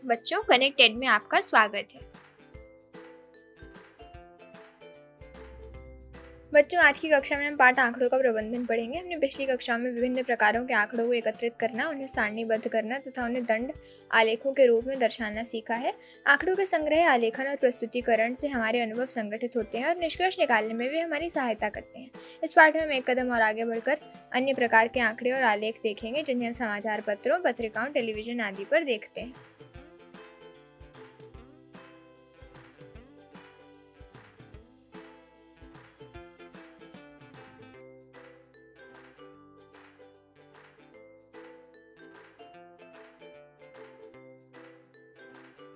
बच्चों, कनेक्टेड में आपका स्वागत है। बच्चों, आज की कक्षा में हम पाठ आंकड़ों का प्रबंधन पढ़ेंगे। हमने पिछली कक्षा में विभिन्न प्रकारों के आंकड़ों को एकत्रित करना, उन्हें सारणीबद्ध करना तथा उन्हें दंड आलेखों के रूप में दर्शाना सीखा है। आंकड़ों के संग्रह, आलेखन और प्रस्तुतिकरण से हमारे अनुभव संगठित होते हैं और निष्कर्ष निकालने में वे हमारी सहायता करते हैं। इस पाठ में हम एक कदम और आगे बढ़कर अन्य प्रकार के आंकड़े और आलेख देखेंगे जिन्हें हम समाचार पत्रों, पत्रिकाओं, टेलीविजन आदि पर देखते हैं।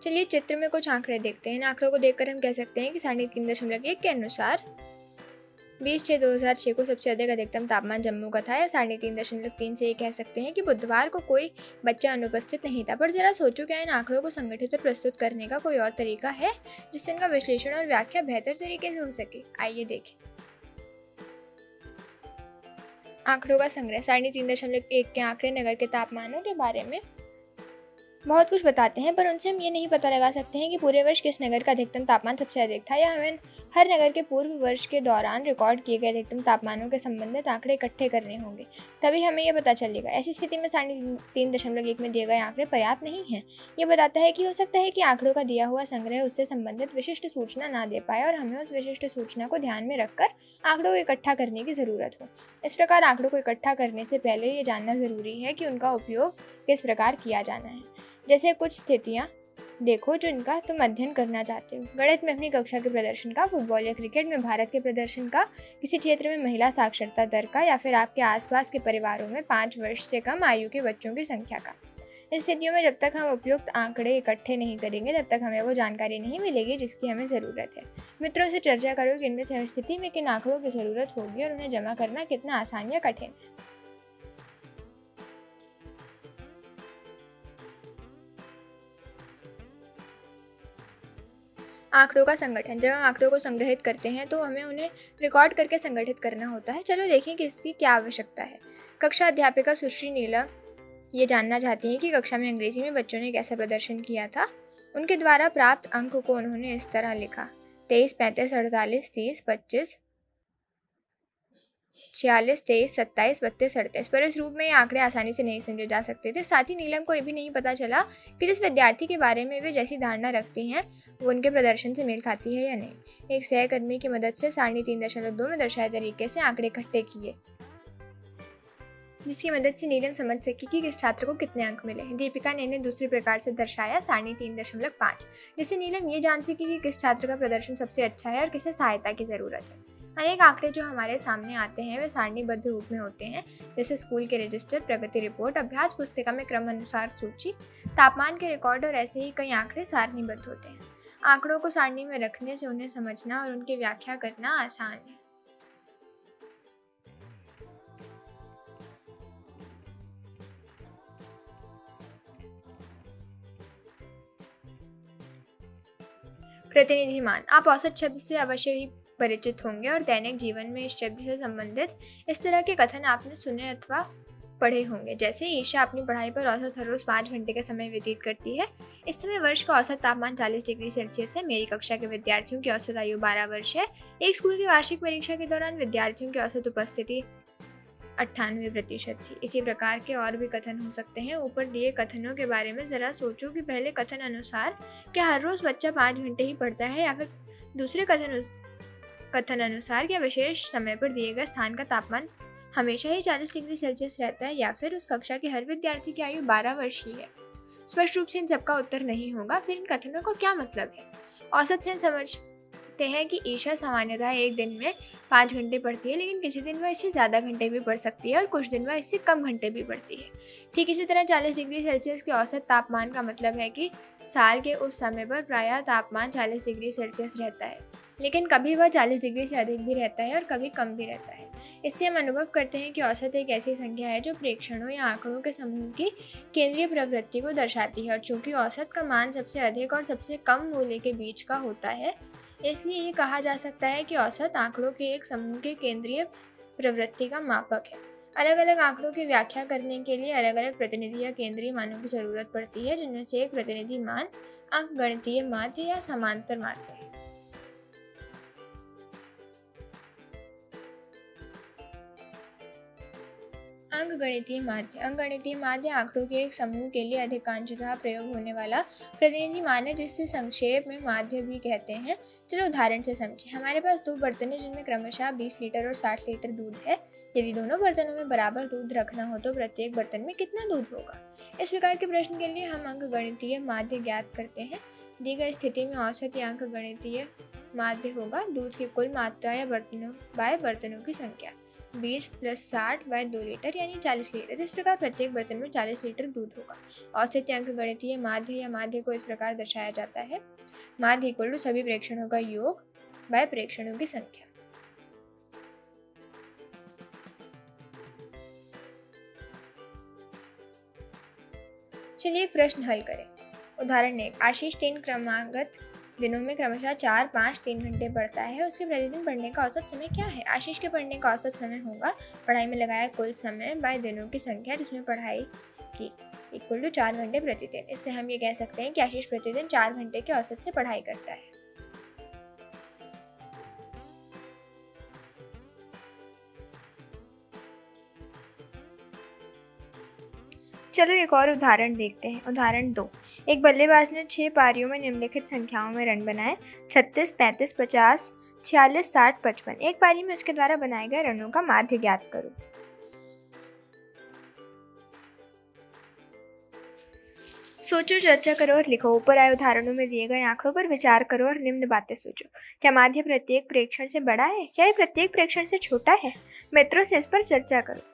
चलिए चित्र में कुछ आंकड़े देखते हैं। इन आंकड़ों को देखकर हम कह सकते हैं कि 3.1 के अनुसार 20/6/2006 को सबसे अधिकतम तापमान जम्मू का था, या 3.3 से ये कह सकते हैं कि बुधवार को कोई बच्चा अनुपस्थित नहीं था। पर जरा सोचो, क्या इन आंकड़ों को संगठित और प्रस्तुत करने का कोई और तरीका है जिससे इनका विश्लेषण और व्याख्या बेहतर तरीके से हो सके? आइए देखें। आंकड़ों का संग्रह। 3.1 के आंकड़े नगर के तापमानों के बारे में बहुत कुछ बताते हैं, पर उनसे हम ये नहीं पता लगा सकते हैं कि पूरे वर्ष किस नगर का अधिकतम तापमान सबसे अधिक था, या हमें हर नगर के पूर्व वर्ष के दौरान रिकॉर्ड किए गए अधिकतम तापमानों के संबंधित आंकड़े इकट्ठे करने होंगे, तभी हमें यह पता चलेगा। ऐसी स्थिति में 3.1 में दिए गए आंकड़े पर्याप्त नहीं हैं। ये बताता है कि हो सकता है कि आंकड़ों का दिया हुआ संग्रह उससे संबंधित विशिष्ट सूचना ना दे पाए और हमें उस विशिष्ट सूचना को ध्यान में रखकर आंकड़ों को इकट्ठा करने की ज़रूरत हो। इस प्रकार आंकड़ों को इकट्ठा करने से पहले ये जानना ज़रूरी है कि उनका उपयोग किस प्रकार किया जाना है। जैसे कुछ स्थितियाँ देखो जो इनका तुम अध्ययन करना चाहते हो। गणित में अपनी कक्षा के प्रदर्शन का, फुटबॉल या क्रिकेट में भारत के प्रदर्शन का, किसी क्षेत्र में महिला साक्षरता दर का, या फिर आपके आसपास के परिवारों में 5 वर्ष से कम आयु के बच्चों की संख्या का। इन स्थितियों में जब तक हम उपयुक्त आंकड़े इकट्ठे नहीं करेंगे तब तक हमें वो जानकारी नहीं मिलेगी जिसकी हमें ज़रूरत है। मित्रों से चर्चा करो कि इनमें से हर स्थिति में किन आंकड़ों की ज़रूरत होगी और उन्हें जमा करना कितना आसान या कठिन है। आंकड़ों का संगठन। जब हम आंकड़ों को संग्रहित करते हैं तो हमें उन्हें रिकॉर्ड करके संगठित करना होता है। चलो देखें कि इसकी क्या आवश्यकता है। कक्षा अध्यापिका सुश्री नीलम ये जानना चाहती हैं कि कक्षा में अंग्रेजी में बच्चों ने कैसा प्रदर्शन किया था। उनके द्वारा प्राप्त अंक को उन्होंने इस तरह लिखा: 23, 35, 48, 30, 25, 46, 23, 27, 32, 38। पर इस रूप में ये आंकड़े आसानी से नहीं समझे जा सकते थे। साथ ही नीलम को ये भी नहीं पता चला कि जिस विद्यार्थी के बारे में वे जैसी धारणा रखती हैं वो उनके प्रदर्शन से मेल खाती है या नहीं। एक सहकर्मी की मदद से 3.2 में दर्शाए तरीके से आंकड़े इकट्ठे किए, जिसकी मदद से नीलम समझ सकी कि किस छात्र को कितने अंक मिले। दीपिका ने इन्हें दूसरे प्रकार से दर्शाया 3.5, जिससे नीलम ये जान सकी कि किस छात्र का प्रदर्शन सबसे अच्छा है और किसे सहायता की ज़रूरत है। अनेक आंकड़े जो हमारे सामने आते हैं वे सारणीबद्ध रूप में होते हैं, जैसे स्कूल के रजिस्टर, प्रगति रिपोर्ट, अभ्यास पुस्तिका में क्रमानुसार सूची, तापमान के रिकॉर्ड और ऐसे ही कई आंकड़े सारणीबद्ध होते हैं। आंकड़ों को सारणी में रखने से उन्हें समझना और उनकी व्याख्या करना आसान है। प्रतिनिधि मान। आप औसत शब्द से अवश्य ही परिचित होंगे और दैनिक जीवन में इस शब्द से संबंधित इस तरह के कथन आपने सुने अथवा पढ़े होंगे, जैसे ईशा अपनी पढ़ाई पर औसत हर रोज 5 घंटे का समय व्यतीत करती है। इस समय वर्ष का औसत तापमान 40 डिग्री सेल्सियस है। मेरी कक्षा के विद्यार्थियों की औसत आयु 12 वर्ष है। एक स्कूल की वार्षिक परीक्षा के दौरान विद्यार्थियों की औसत उपस्थिति 98% थी। इसी प्रकार के और भी कथन हो सकते हैं। ऊपर दिए कथनों के बारे में जरा सोचो कि पहले कथन अनुसार क्या हर रोज बच्चा 5 घंटे ही पढ़ता है, या फिर दूसरे कथन अनुसार क्या विशेष समय पर दिए गए स्थान का तापमान हमेशा ही 40 डिग्री सेल्सियस रहता है, या फिर उस कक्षा के हर विद्यार्थी की आयु 12 वर्ष ही है। स्पष्ट रूप से इन सबका उत्तर नहीं होगा। फिर इन कथनों का क्या मतलब है? औसत से समझते हैं कि ईशा सामान्यतः एक दिन में 5 घंटे पढ़ती है, लेकिन किसी दिन वह इससे ज़्यादा घंटे भी पढ़ सकती है और कुछ दिन वह इससे कम घंटे भी पढ़ती है। ठीक इसी तरह 40 डिग्री सेल्सियस के औसत तापमान का मतलब है कि साल के उस समय पर प्रायः तापमान 40 डिग्री सेल्सियस रहता है, लेकिन कभी वह 40 डिग्री से अधिक भी रहता है और कभी कम भी रहता है। इससे हम अनुभव करते हैं कि औसत एक ऐसी संख्या है जो प्रेक्षणों या आंकड़ों के समूह की केंद्रीय प्रवृत्ति को दर्शाती है, और चूंकि औसत का मान सबसे अधिक और सबसे कम मूल्य के बीच का होता है, इसलिए ये कहा जा सकता है कि औसत आंकड़ों के एक समूह के केंद्रीय प्रवृत्ति का मापक है। अलग अलग आंकड़ों की व्याख्या करने के लिए अलग अलग प्रतिनिधि या केंद्रीय मानों की जरूरत पड़ती है, जिनमें से एक प्रतिनिधि मान अंकगणितीय माध्य या समांतर माध्य है। अंकगणितीय माध्य आंकड़ों के एक समूह के लिए अधिकांशतः प्रयोग होने वाला प्रतिनिधि मान है, जिससे संक्षेप में माध्य भी कहते हैं। चलो उदाहरण से समझें। हमारे पास दो बर्तन है जिनमें क्रमशः 20 लीटर और 60 लीटर दूध है। यदि दोनों बर्तनों में बराबर दूध रखना हो तो प्रत्येक बर्तन में कितना दूध होगा? इस प्रकार के प्रश्न के लिए हम अंकगणितीय माध्य ज्ञात करते हैं। दी गई स्थिति में औसत या अंकगणितीय माध्य होगा दूध की कुल मात्रा या बर्तनों की संख्या 20 + 60 / 2 लीटर यानी 40 लीटर। इस प्रकार प्रत्येक बर्तन में 40 लीटर दूध होगा। औसत या अंकगणितीय माध्य या माध्य को इस प्रकार दर्शाया जाता है। माध्य = सभी प्रेक्षणों का योग बाय प्रेक्षणों की संख्या। चलिए एक प्रश्न हल करें। उदाहरण 1। आशीष 3 क्रमागत दिनों में क्रमशः 4, 5, 3 घंटे पढ़ता है। उसके प्रतिदिन पढ़ने का औसत समय क्या है? आशीष के पढ़ने का औसत समय होगा पढ़ाई में लगाया कुल समय बाय दिनों की संख्या जिसमें पढ़ाई की = 4 घंटे प्रतिदिन। इससे हम ये कह सकते हैं कि आशीष प्रतिदिन 4 घंटे के औसत से पढ़ाई करता है। चलो एक और उदाहरण देखते हैं। उदाहरण 2। एक बल्लेबाज ने 6 पारियों में निम्नलिखित संख्याओं में रन बनाए: 36, 35, 50, 46, 60, 55। एक पारी में उसके द्वारा बनाए गए रनों का माध्य ज्ञात करो। सोचो, चर्चा करो और लिखो। ऊपर आए उदाहरणों में दिए गए आंकड़ों पर विचार करो और निम्न बातें सोचो। क्या माध्य प्रत्येक प्रेक्षण से बड़ा है? क्या ये प्रत्येक प्रेक्षण से छोटा है? मित्रों से इस पर चर्चा करो।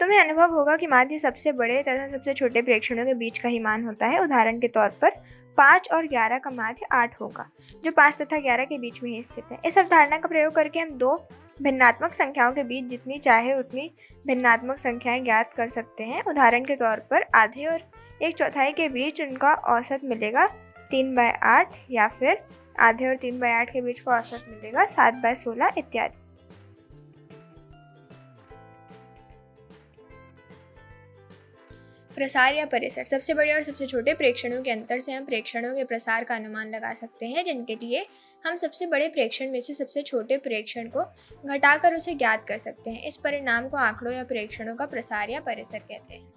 तुम्हें अनुभव होगा कि माध्य सबसे बड़े तथा सबसे छोटे प्रेक्षणों के बीच का ही मान होता है। उदाहरण के तौर पर 5 और 11 का माध्य 8 होगा, जो 5 तथा 11 के बीच में ही स्थित है। इस अवधारणा का प्रयोग करके हम दो भिन्नात्मक संख्याओं के बीच जितनी चाहे उतनी भिन्नात्मक संख्याएं ज्ञात कर सकते हैं। उदाहरण के तौर पर आधे और 1/4 के बीच उनका औसत मिलेगा 3/8, या फिर आधे और 3/8 के बीच का औसत मिलेगा 7/16 इत्यादि। प्रसार या परिसर। सबसे बड़े और सबसे छोटे प्रेक्षणों के अंतर से हम प्रेक्षणों के प्रसार का अनुमान लगा सकते हैं, जिनके लिए हम सबसे बड़े प्रेक्षण में से सबसे छोटे प्रेक्षण को घटाकर उसे ज्ञात कर सकते हैं। इस परिणाम को आंकड़ों या प्रेक्षणों का प्रसार या परिसर कहते हैं।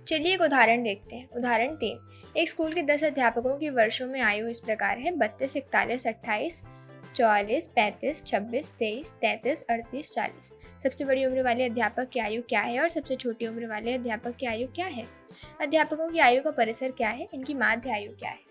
चलिए एक उदाहरण देखते हैं। उदाहरण 3। एक स्कूल के 10 अध्यापकों की वर्षों में आयु इस प्रकार है: 32, 41, 28, 44, 35, 26, 23, 33, 38, 40। सबसे बड़ी उम्र वाले अध्यापक की आयु क्या है और सबसे छोटी उम्र वाले अध्यापक की आयु क्या है? अध्यापकों की आयु का परिसर क्या है? इनकी माध्य आयु क्या है?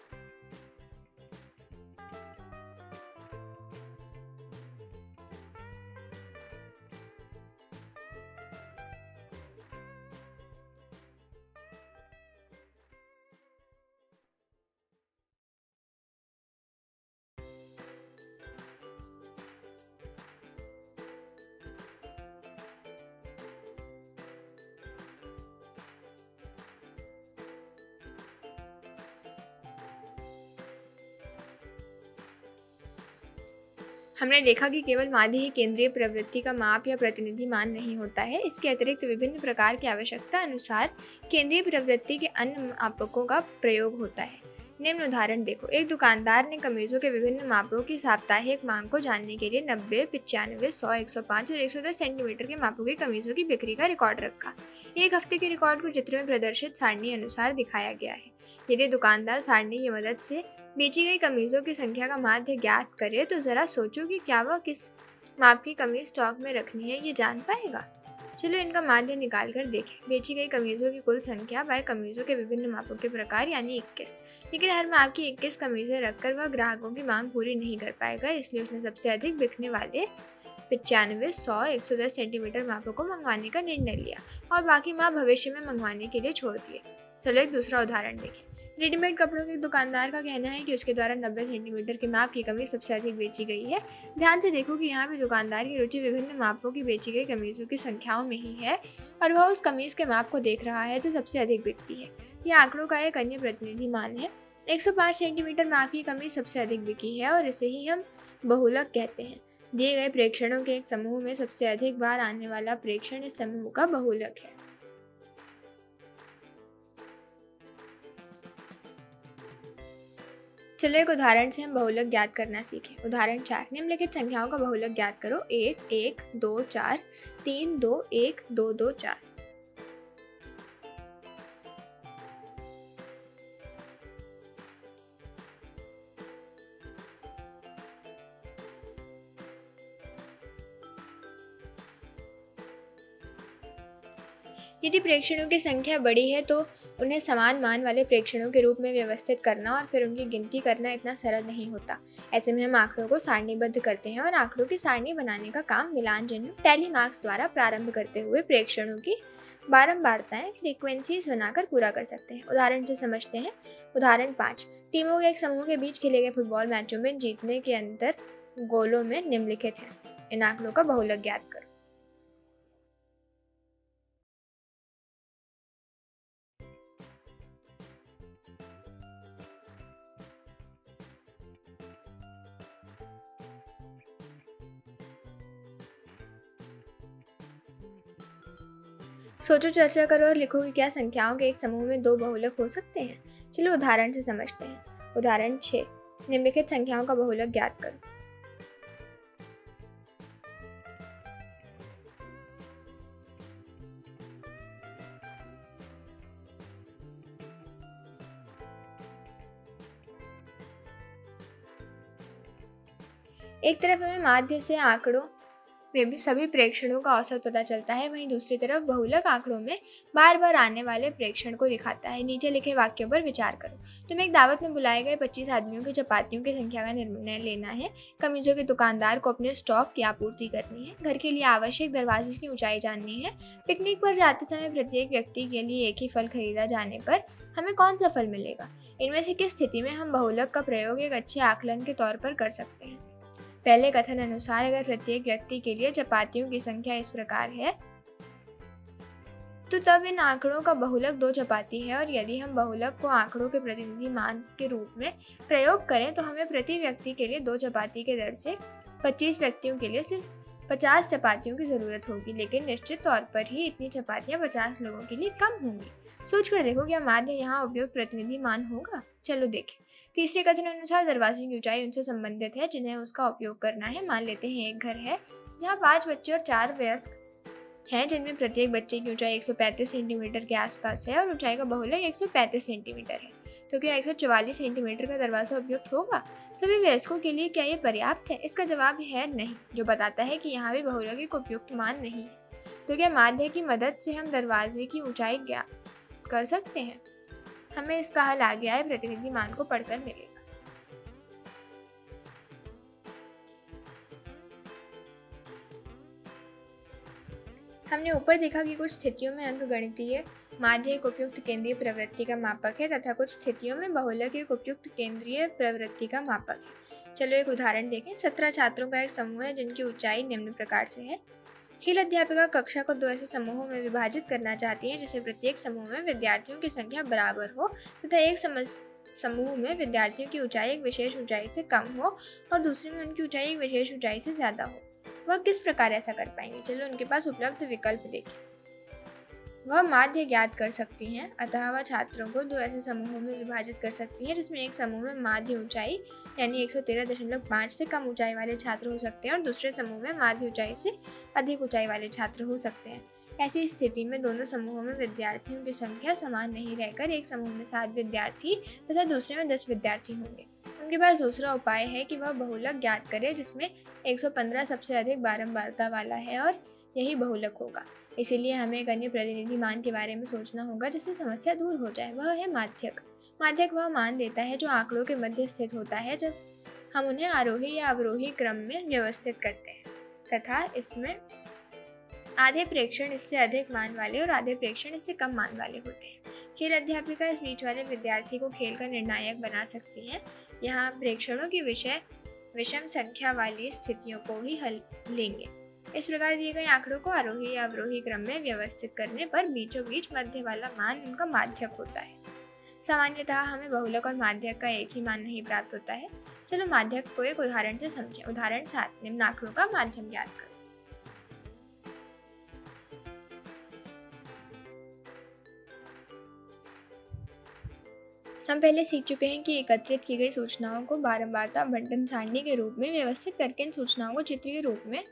हमने देखा कि केवल माध्य ही केंद्रीय प्रवृत्ति का माप या प्रतिनिधि मान नहीं होता है। इसके अतिरिक्त विभिन्न प्रकार की आवश्यकता अनुसार केंद्रीय प्रवृत्ति के अन्य मापकों का प्रयोग होता है। निम्न उदाहरण देखो। एक दुकानदार ने कमीजों के विभिन्न मापों की साप्ताहिक मांग को जानने के लिए 90, 95, 100, 105 और 110 सेंटीमीटर के मापों की कमीजों की बिक्री का रिकॉर्ड रखा। एक हफ्ते के रिकॉर्ड को चित्र में प्रदर्शित सारणी अनुसार दिखाया गया है। यदि दुकानदार सारणी की मदद से बेची गई कमीजों की संख्या का माध्य ज्ञात करे तो जरा सोचो कि क्या वह किस माप की कमीज स्टॉक में रखनी है ये जान पाएगा। चलो इनका माध्य निकाल कर देखें। बेची गई कमीजों की कुल संख्या बाय कमीजों के विभिन्न मापों के प्रकार यानी 21। लेकिन हर माप की 21 कमीजें रखकर वह ग्राहकों की मांग पूरी नहीं कर पाएगा, इसलिए उसने सबसे अधिक बिकने वाले 95, 100, 110 सेंटीमीटर मापों को मंगवाने का निर्णय लिया और बाकी माप भविष्य में मंगवाने के लिए छोड़ दिए। चलो एक दूसरा उदाहरण देखें। रेडीमेड कपड़ों के दुकानदार का कहना है कि उसके द्वारा 90 सेंटीमीटर के माप की कमीज सबसे अधिक बेची गई है। ध्यान से देखो कि यहाँ पे दुकानदार की रुचि विभिन्न मापों की बेची गई कमीजों की संख्याओं में ही है और वह उस कमीज के माप को देख रहा है जो सबसे अधिक बिकती है। यह आंकड़ों का एक अन्य प्रतिनिधि मान है। 105 सेंटीमीटर माप की कमीज सबसे अधिक बिकी है और इसे ही हम बहुलक कहते हैं। दिए गए प्रेक्षणों के एक समूह में सबसे अधिक बार आने वाला प्रेक्षण इस समूह का बहुलक है। चलो एक उदाहरण से हम बहुलक ज्ञात करना सीखें। उदाहरण 4, निम्नलिखित संख्याओं का बहुलक ज्ञात करो। 1 1 2 4 3 2 1 2 2 4। यदि प्रेक्षणों की संख्या बड़ी है तो उन्हें समान मान वाले प्रेक्षणों के रूप में व्यवस्थित करना और फिर उनकी गिनती करना इतना सरल नहीं होता। ऐसे में हम आंकड़ों को सारणीबद्ध करते हैं और आंकड़ों की सारणी बनाने का काम मिलान चिन्ह टैली मार्क्स द्वारा प्रारंभ करते हुए प्रेक्षणों की बारंबारताएं फ्रीक्वेंसीज बनाकर पूरा कर सकते हैं। उदाहरण से समझते हैं। उदाहरण 5, टीमों के एक समूह के बीच खेले गए फुटबॉल मैचों में जीतने के अंतर गोलों में निम्नलिखित हैं। इन आंकड़ों का बहुलक ज्ञात करो। सोचो, चर्चा करो और लिखो कि क्या संख्याओं के एक समूह में दो बहुलक हो सकते हैं। चलो उदाहरण से समझते हैं। उदाहरण 6, निम्नलिखित संख्याओं का बहुलक ज्ञात करो। एक तरफ हमें माध्य से आंकड़ों में भी सभी प्रेक्षणों का औसत पता चलता है, वहीं दूसरी तरफ बहुलक आंकड़ों में बार बार आने वाले प्रेक्षण को दिखाता है। नीचे लिखे वाक्यों पर विचार करो। तुम्हें एक दावत में बुलाए गए 25 आदमियों की चपातियों की संख्या का निर्णय लेना है। कमीजों के दुकानदार को अपने स्टॉक की आपूर्ति करनी है। घर के लिए आवश्यक दरवाजे की ऊंचाई जाननी है। पिकनिक पर जाते समय प्रत्येक व्यक्ति के लिए एक ही फल खरीदा जाने पर हमें कौन सा फल मिलेगा। इनमें से किस स्थिति में हम बहुलक का प्रयोग एक अच्छे आकलन के तौर पर कर सकते हैं। पहले कथन अनुसार अगर प्रत्येक व्यक्ति के लिए चपातियों की संख्या इस प्रकार है तो तब इन आंकड़ों का बहुलक 2 चपाती है और यदि हम बहुलक को आंकड़ों के प्रतिनिधि मान के रूप में प्रयोग करें तो हमें प्रति व्यक्ति के लिए 2 चपाती के दर से 25 व्यक्तियों के लिए सिर्फ 50 चपातियों की जरूरत होगी, लेकिन निश्चित तौर पर ही इतनी चपातियां 50 लोगों के लिए कम होंगी। सोचकर देखो क्या माध्य यहाँ उपयुक्त प्रतिनिधि मान होगा। चलो देखें। तीसरे कथन अनुसार दरवाजे की ऊंचाई उनसे संबंधित है जिन्हें उसका उपयोग करना है। मान लेते हैं एक घर है जहाँ 5 बच्चे और 4 वयस्क हैं, जिनमें प्रत्येक बच्चे की ऊंचाई 135 सेंटीमीटर के आसपास है और ऊंचाई का बहुलक 135 सेंटीमीटर है। तो क्या 144 सेंटीमीटर का दरवाजा उपयुक्त होगा सभी वयस्कों के लिए? क्या ये पर्याप्त है? इसका जवाब है नहीं, जो बताता है कि यहाँ भी बहुलक एक उपयुक्त मान नहीं है। तो क्या माध्य की मदद से हम दरवाजे की ऊंचाई ज्ञात कर सकते हैं? हमें इसका हल आगे आए प्रतिनिधि मान को पढ़कर मिलेगा। हमने ऊपर देखा कि कुछ स्थितियों में अंकगणितीय माध्य एक उपयुक्त केंद्रीय प्रवृत्ति का मापक है तथा कुछ स्थितियों में बहुलक एक उपयुक्त केंद्रीय प्रवृत्ति का मापक है। चलो एक उदाहरण देखें। 17 छात्रों का एक समूह है जिनकी ऊंचाई निम्न प्रकार से है। खेल अध्यापिका कक्षा को 2 ऐसे समूहों में विभाजित करना चाहती है जिसे प्रत्येक समूह में विद्यार्थियों की संख्या बराबर हो तथा एक समूह में विद्यार्थियों की ऊंचाई एक विशेष ऊंचाई से कम हो और दूसरे में उनकी ऊंचाई एक विशेष ऊंचाई से ज्यादा हो। वह किस प्रकार ऐसा कर पाएंगे? चलो उनके पास उपलब्ध विकल्प देखें। वह माध्य ज्ञात कर सकती हैं, अतः वह छात्रों को 2 ऐसे समूहों में विभाजित कर सकती है जिसमें एक समूह में माध्य ऊंचाई यानी 113.5 से कम ऊंचाई वाले छात्र हो सकते हैं और दूसरे समूह में माध्य ऊंचाई से अधिक ऊंचाई वाले छात्र हो सकते हैं। ऐसी स्थिति में दोनों समूहों में विद्यार्थियों की संख्या समान नहीं रहकर एक समूह में 7 विद्यार्थी तथा दूसरे में 10 विद्यार्थी होंगे। उनके पास दूसरा उपाय है कि वह बहुलक ज्ञात करे जिसमें 115 सबसे अधिक बारंबारता वाला है और यही बहुलक होगा। इसीलिए हमें एक अन्य प्रतिनिधि मान के बारे में सोचना होगा जिससे समस्या दूर हो जाए। वह है माध्यक। माध्यक वह मान देता है जो आंकड़ों के मध्य स्थित होता है जब हम उन्हें आरोही या अवरोही क्रम में व्यवस्थित करते हैं तथा इसमें आधे प्रेक्षण इससे अधिक मान वाले और आधे प्रेक्षण इससे कम मान वाले होते हैं। खेल अध्यापिका इस बीच वाले विद्यार्थी को खेल का निर्णायक बना सकती हैं। यहाँ प्रेक्षणों की विषम संख्या वाली स्थितियों को ही हल लेंगे। इस प्रकार दिए गए आंकड़ों को आरोही या अवरोही क्रम में व्यवस्थित करने पर बीचों बीच मध्य वाला मान उनका माध्यक होता है। सामान्यतः हमें बहुलक और माध्यक का एक ही मान नहीं प्राप्त होता है। चलो माध्यक को एक उदाहरण से समझें। उदाहरण 7, निम्न आंकड़ों का माध्यम ज्ञात करो। हम पहले सीख चुके हैं कि एकत्रित की गई सूचनाओं को बारंबारता आवंटन सारणी के रूप में व्यवस्थित करके इन सूचनाओं को चित्रीय रूप में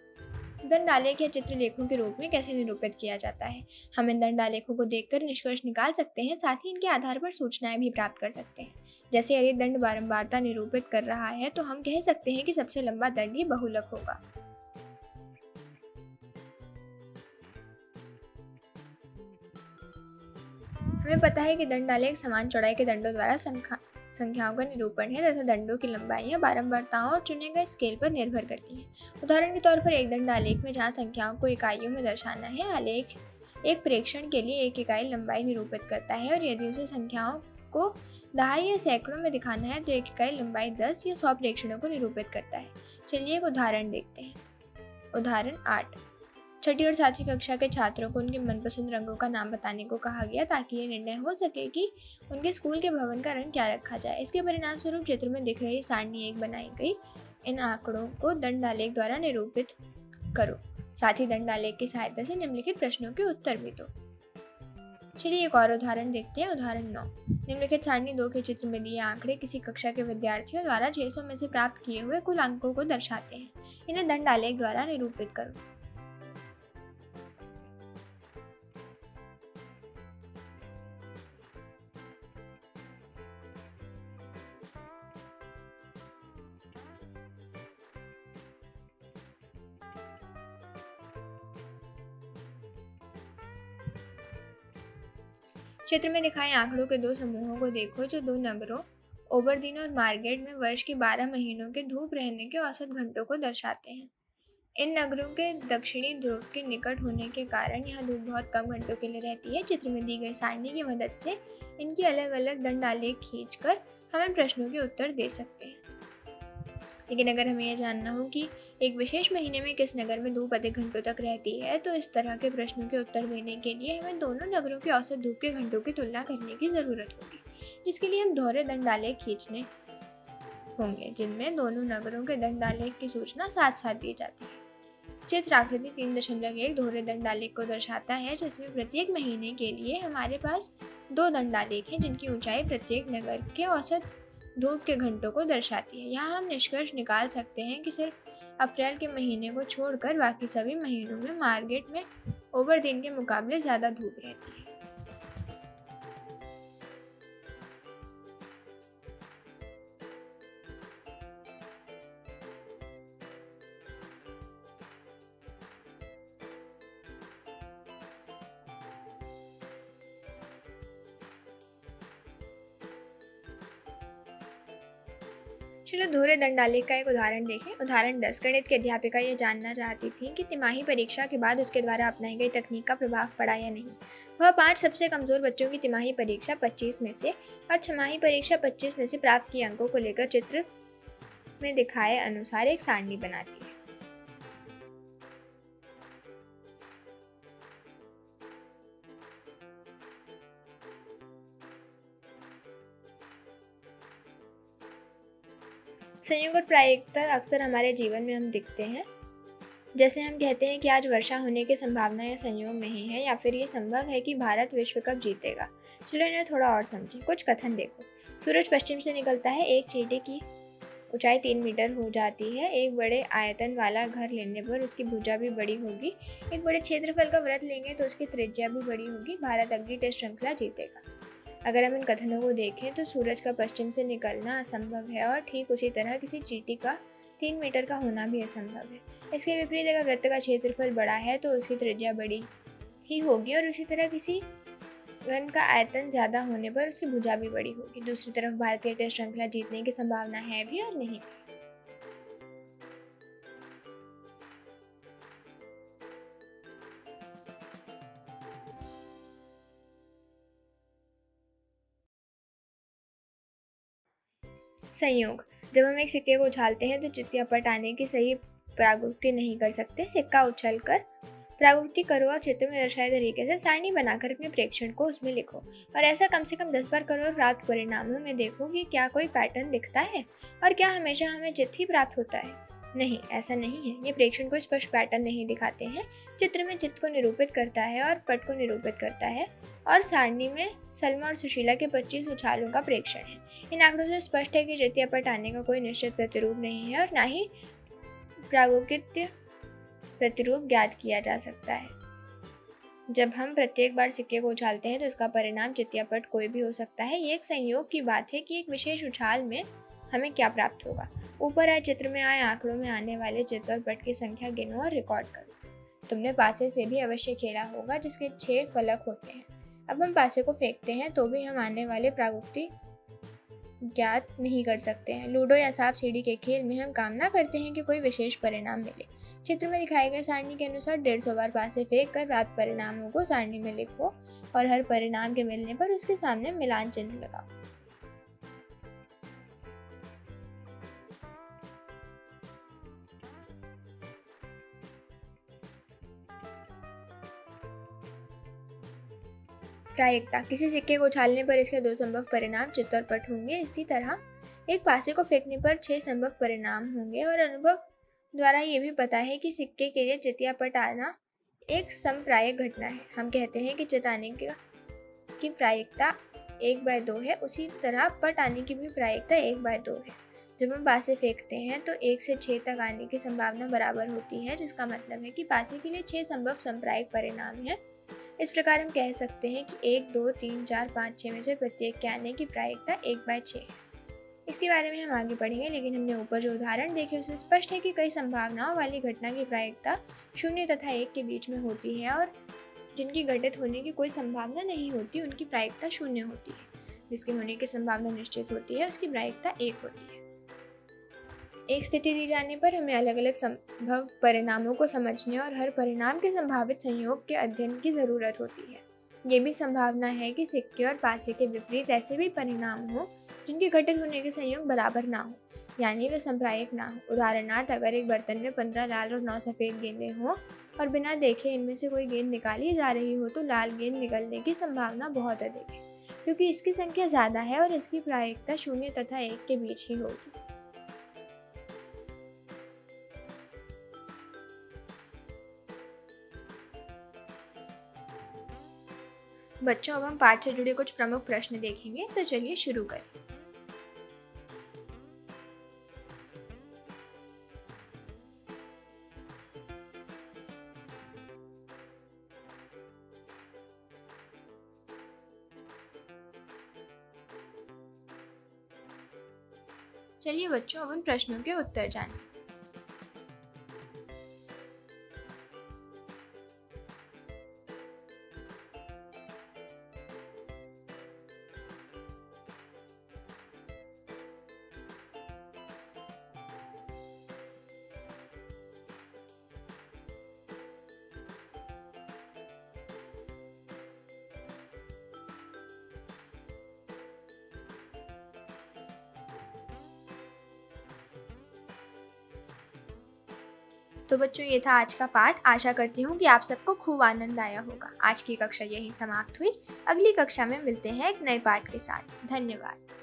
दंडालेख या चित्रलेखों के रूप में कैसे निरूपित किया जाता है। हम इन दंडालेखों को देखकर निष्कर्ष निकाल सकते हैं, साथ ही इनके आधार पर सूचनाएं भी प्राप्त कर सकते हैं। जैसे यदि दंड बारंबारता निरूपित कर रहा है तो हम कह सकते हैं कि सबसे लंबा दंड ही बहुलक होगा। हमें पता है कि दंडालेख समान चौड़ाई के दंडों द्वारा संख्याओं का निरूपण है तथा दंडों की लंबाइयां बारंबारताओं और चुने गए स्केल पर निर्भर करती हैं। उदाहरण के तौर पर एक दंडालेख में जहां संख्याओं को इकाइयों में दर्शाना है, आलेख एक प्रेक्षण के लिए एक इकाई लंबाई निरूपित करता है, और यदि उसे संख्याओं को दहाई या सैकड़ों में दिखाना है तो एक इकाई लंबाई 10 या 100 प्रेक्षणों को निरूपित करता है। चलिए एक उदाहरण देखते हैं। उदाहरण 8, छठी और सातवीं कक्षा के छात्रों को उनके मनपसंद रंगों का नाम बताने को कहा गया ताकि ये निर्णय हो सके कि उनके स्कूल के भवन का रंग क्या रखा जाए। इसके परिणाम स्वरूप चित्र में दिख रही सारणी एक बनाई गई। इन आंकड़ों को दंडालेख द्वारा निरूपित करो, साथ ही दंडालेख की सहायता से निम्नलिखित प्रश्नों के उत्तर भी दो। चलिए एक और उदाहरण देखते हैं। उदाहरण 9, निम्नलिखित सारणी 2 के चित्र में दिए आंकड़े किसी कक्षा के विद्यार्थियों द्वारा 600 में से प्राप्त किए हुए कुल अंकों को दर्शाते हैं। इन्हें दंडालेख द्वारा निरूपित करो। चित्र में दिखाए आंकड़ों के 2 समूहों को देखो जो 2 नगरों ओबरदीन और मार्गेट में वर्ष के 12 महीनों के धूप रहने के औसत घंटों को दर्शाते हैं। इन नगरों के दक्षिणी ध्रुव के निकट होने के कारण यहाँ धूप बहुत कम घंटों के लिए रहती है। चित्र में दी गई सारणी की मदद से इनकी अलग अलग दंडालेख खींचकर हम इन प्रश्नों के उत्तर दे सकते हैं। लेकिन अगर हमें यह जानना हो कि एक विशेष महीने में किस नगर में धूप अधिक घंटों तक रहती है, तो इस तरह के प्रश्नों के उत्तर देने के लिए हमें दोनों नगरों के औसत धूप के घंटों की तुलना करने की जरूरत होगी, जिसके लिए हम दोहरे दंडालेख खींचने होंगे जिनमें दोनों नगरों के दंडालेख की सूचना साथ साथ दी जाती है। चित्र आकृति 3.1 दोहरे दंडालेख को दर्शाता है, जिसमें प्रत्येक महीने के लिए हमारे पास 2 दंडालेख हैं जिनकी ऊंचाई प्रत्येक नगर के औसत धूप के घंटों को दर्शाती है। यहाँ हम निष्कर्ष निकाल सकते हैं कि सिर्फ अप्रैल के महीने को छोड़कर बाकी सभी महीनों में मार्गेट में ओबरदीन के मुकाबले ज़्यादा धूप रहती है। चलो दोहरे दंडालेख का एक उदाहरण देखें। उदाहरण 10, गणित की अध्यापिका ये जानना चाहती थी कि तिमाही परीक्षा के बाद उसके द्वारा अपनाई गई तकनीक का प्रभाव पड़ा या नहीं। वह 5 सबसे कमजोर बच्चों की तिमाही परीक्षा 25 में से और छमाही परीक्षा 25 में से प्राप्त किए अंकों को लेकर चित्र में दिखाए अनुसार एक सारणी बनाती है। संयोग और प्रायिकता अक्सर हमारे जीवन में हम दिखते हैं। जैसे हम कहते हैं कि आज वर्षा होने की संभावना या संयोग नहीं है, या फिर ये संभव है कि भारत विश्व कप जीतेगा। चलो इन्हें थोड़ा और समझें। कुछ कथन देखो। सूरज पश्चिम से निकलता है, एक चींटी की ऊंचाई 3 मीटर हो जाती है, एक बड़े आयतन वाला घर लेने पर उसकी भुजा भी बड़ी होगी, एक बड़े क्षेत्रफल का व्रत लेंगे तो उसकी त्रिज्या भी बड़ी होगी, भारत अगली टेस्ट श्रृंखला जीतेगा। अगर हम इन कथनों को देखें तो सूरज का पश्चिम से निकलना असंभव है, और ठीक उसी तरह किसी चींटी का 3 मीटर का होना भी असंभव है। इसके विपरीत अगर वृत्त का क्षेत्रफल बड़ा है तो उसकी त्रिज्या बड़ी ही होगी, और उसी तरह किसी घन का आयतन ज़्यादा होने पर उसकी भुजा भी बड़ी होगी। दूसरी तरफ भारतीय टेस्ट श्रृंखला जीतने की संभावना है भी और नहीं भी। संयोग। जब हम एक सिक्के को उछालते हैं तो चित्ती पट आने की सही प्रागुक्ति नहीं कर सकते। सिक्का उछलकर प्रागुक्ति करो और चित्र में दर्शाए तरीके से सारणी बनाकर अपने प्रेक्षण को उसमें लिखो और ऐसा कम से कम 10 बार करो और प्राप्त परिणामों में देखो कि क्या कोई पैटर्न दिखता है और क्या हमेशा हमें चित्त ही प्राप्त होता है। नहीं, ऐसा नहीं है। ये प्रेक्षण को स्पष्ट पैटर्न नहीं दिखाते हैं। चित्र में चित्त को निरूपित करता है और पट को निरूपित करता है और सारणी में सलमा और सुशीला के 25 उछालों का प्रेक्षण है। इन आंकड़ों से स्पष्ट है कि चित्त पट आने का कोई निश्चित प्रतिरूप नहीं है और ना ही प्रागुक्तिक प्रतिरूप ज्ञात किया जा सकता है। जब हम प्रत्येक बार सिक्के को उछालते हैं तो इसका परिणाम चित्त पट कोई भी हो सकता है। ये एक संयोग की बात है कि एक विशेष उछाल में हमें क्या प्राप्त होगा। ऊपर आए चित्र में आए आंकड़ों में आने वाले चित्त और पट की संख्या गिनो और रिकॉर्ड करो। तुमने पासे से भी अवश्य खेला होगा जिसके 6 फलक होते हैं। अब हम पासे को फेंकते हैं तो भी हम आने वाले प्रागुक्ति ज्ञात नहीं कर सकते हैं। लूडो या सांप सीढ़ी के खेल में हम कामना करते हैं कि कोई विशेष परिणाम मिले। चित्र में दिखाए गए सारणी के अनुसार 150 बार पासे फेंक कर प्राप्त परिणामों को सारणी में लिखो और हर परिणाम के मिलने पर उसके सामने मिलान चिन्ह लगाओ। प्रायिकता। किसी सिक्के को उछालने पर इसके 2 संभव परिणाम चित्त और पट होंगे। इसी तरह एक पासे को फेंकने पर 6 संभव परिणाम होंगे और अनुभव द्वारा ये भी पता है कि सिक्के के लिए चित्त या पट आना एक समप्रायिक घटना है। हम कहते हैं कि चित्त आने की प्रायिकता 1/2 है, उसी तरह पट आने की भी प्रायिकता 1/2 है। जब हम पासे फेंकते हैं तो 1 से 6 तक आने की संभावना बराबर होती है, जिसका मतलब है कि पासे के लिए 6 संभव समप्रायिक परिणाम हैं। इस प्रकार हम कह सकते हैं कि 1, 2, 3, 4, 5, 6 में से प्रत्येक के आने की प्रायिकता 1/6 है। इसके बारे में हम आगे पढ़ेंगे, लेकिन हमने ऊपर जो उदाहरण देखे उससे स्पष्ट है कि कई संभावनाओं वाली घटना की प्रायिकता 0 तथा 1 के बीच में होती है और जिनकी घटित होने की कोई संभावना नहीं होती उनकी प्रायिकता 0 होती है। जिसके होने की संभावना निश्चित होती है उसकी प्रायिकता 1 होती है। एक स्थिति दी जाने पर हमें अलग अलग संभव परिणामों को समझने और हर परिणाम के संभावित संयोग के अध्ययन की जरूरत होती है। ये भी संभावना है कि सिक्के और पासे के विपरीत ऐसे भी परिणाम हो जिनके घटित होने के संयोग बराबर ना हो, यानी वे संप्रायिक ना हो। उदाहरणार्थ, अगर एक बर्तन में 15 लाल और 9 सफ़ेद गेंदें हों और बिना देखे इनमें से कोई गेंद निकाली जा रही हो तो लाल गेंद निकलने की संभावना बहुत अधिक है, क्योंकि इसकी संख्या ज़्यादा है और इसकी प्रायिकता 0 तथा 1 के बीच ही होगी। बच्चों, अब हम पाठ से जुड़े कुछ प्रमुख प्रश्न देखेंगे, तो चलिए शुरू करें। चलिए बच्चों, अब उन प्रश्नों के उत्तर जानें। तो बच्चों, ये था आज का पाठ। आशा करती हूँ कि आप सबको खूब आनंद आया होगा। आज की कक्षा यही समाप्त हुई। अगली कक्षा में मिलते हैं एक नए पाठ के साथ। धन्यवाद।